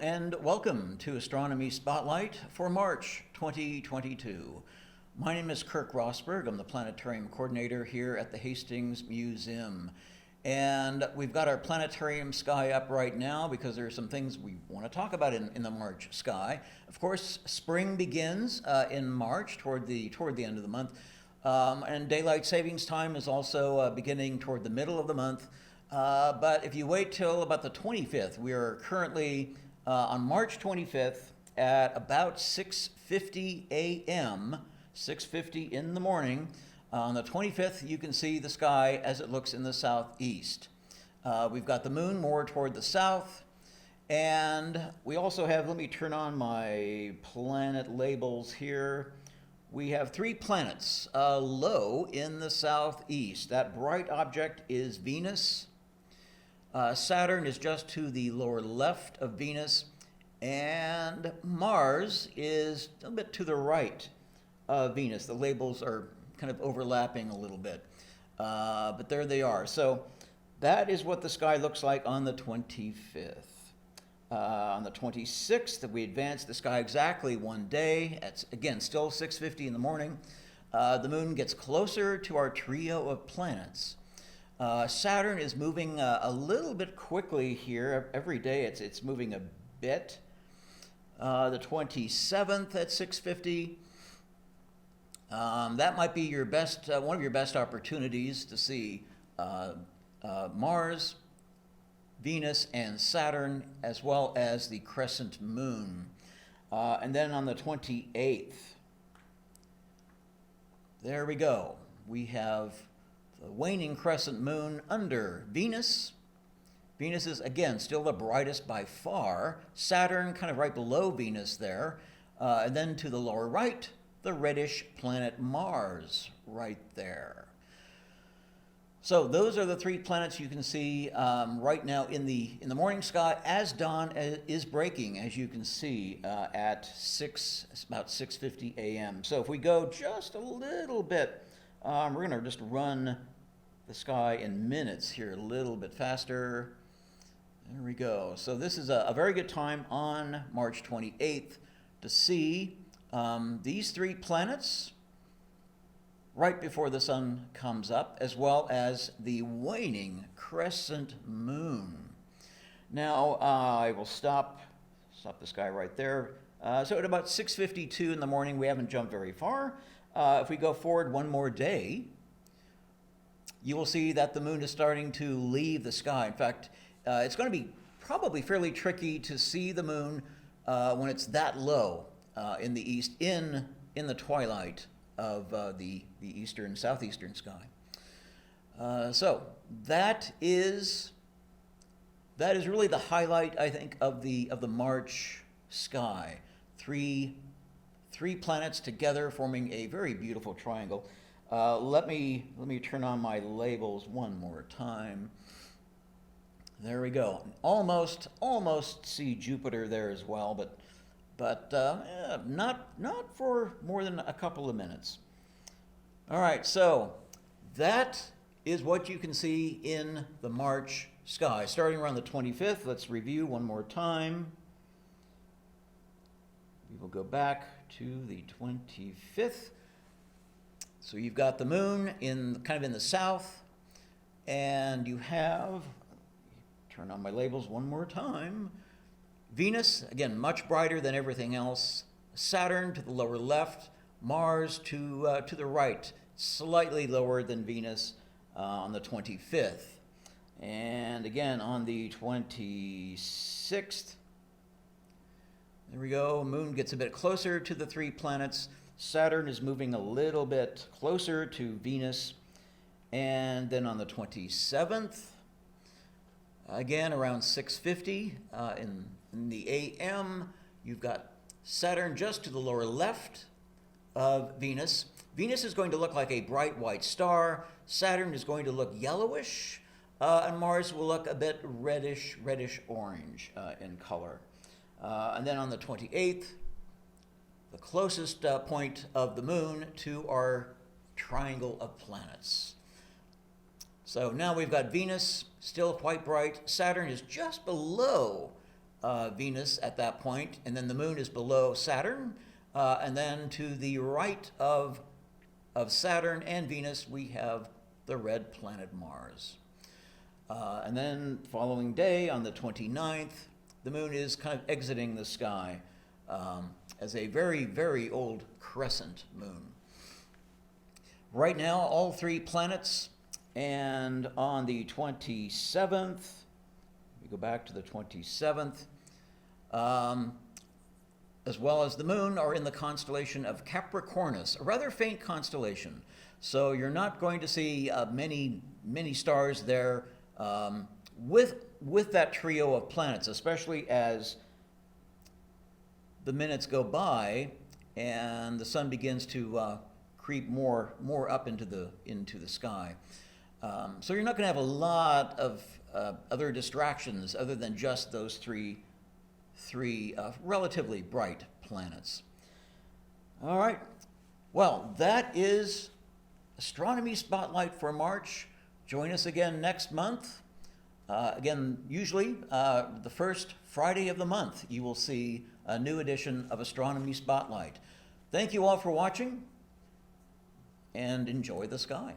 and welcome to Astronomy Spotlight for March 2022. My name is Kirk Rosberg. I'm the planetarium coordinator here at the Hastings Museum. And we've got our planetarium sky up right now because there are some things we want to talk about in the March sky. Of course, spring begins in March toward the end of the month. And daylight savings time is also beginning toward the middle of the month. But if you wait till about the 25th, we are currently on March 25th at about 6:50 a.m., 6:50 in the morning. On the 25th, you can see the sky as it looks in the southeast. We've got the moon more toward the south, and we also have, let me turn on my planet labels here. We have 3 planets low in the southeast. That bright object is Venus. Saturn is just to the lower left of Venus, and Mars is a bit to the right of Venus. The labels are kind of overlapping a little bit, but there they are. So that is what the sky looks like on the 25th. On the 26th, we advance the sky exactly one day. It's, again, still 6:50 in the morning. The moon gets closer to our trio of planets. Saturn is moving a little bit quickly here. Every day it's moving a bit. The 27th at 6:50. That might be your best, one of your best opportunities to see Mars, Venus, and Saturn, as well as the crescent moon. And then on the 28th, there we go. We have the waning crescent moon under Venus. Venus is, again, still the brightest by far. Saturn kind of right below Venus there. And then to the lower right, the reddish planet Mars right there. So those are the 3 planets you can see right now in the morning sky as dawn is breaking, as you can see at about 6:50 a.m. So if we go just a little bit, we're going to just run the sky in minutes here a little bit faster. There we go. So this is a very good time on March 28th to see these 3 planets right before the sun comes up, as well as the waning crescent moon. Now I will stop the sky right there. So at about 6:52 in the morning, we haven't jumped very far. If we go forward one more day, you will see that the moon is starting to leave the sky. In fact, it's going to be probably fairly tricky to see the moon when it's that low in the east, in the twilight of the southeastern sky. So that is really the highlight, I think, of the March sky. Three planets together forming a very beautiful triangle. Let me turn on my labels one more time. There we go. Almost see Jupiter there as well, but not for more than a couple of minutes. All right, so that is what you can see in the March sky. Starting around the 25th, let's review one more time. We will go back to the 25th. So you've got the moon kind of in the south, and you have, turn on my labels one more time, Venus, again, much brighter than everything else. Saturn to the lower left. Mars to the right, slightly lower than Venus on the 25th. And again, on the 26th, there we go. Moon gets a bit closer to the 3 planets. Saturn is moving a little bit closer to Venus. And then on the 27th, again, around 6:50 in the a.m., you've got Saturn just to the lower left of Venus. Venus is going to look like a bright white star. Saturn is going to look yellowish, and Mars will look a bit reddish orange in color. And then on the 28th, the closest point of the moon to our triangle of planets. So now we've got Venus, still quite bright. Saturn is just below Venus at that point, and then the moon is below Saturn. And then to the right of Saturn and Venus, we have the red planet Mars. And then following day, on the 29th, the moon is kind of exiting the sky as a very, very old crescent moon. Right now, all three planets, and on the 27th, we go back to the 27th, as well as the moon, are in the constellation of Capricornus, a rather faint constellation. So you're not going to see many stars there with that trio of planets, especially as the minutes go by and the sun begins to creep more up into the sky. So you're not going to have a lot of other distractions other than just those three relatively bright planets. All right. Well, that is Astronomy Spotlight for March. Join us again next month. Again, usually the first Friday of the month, you will see a new edition of Astronomy Spotlight. Thank you all for watching, and enjoy the sky.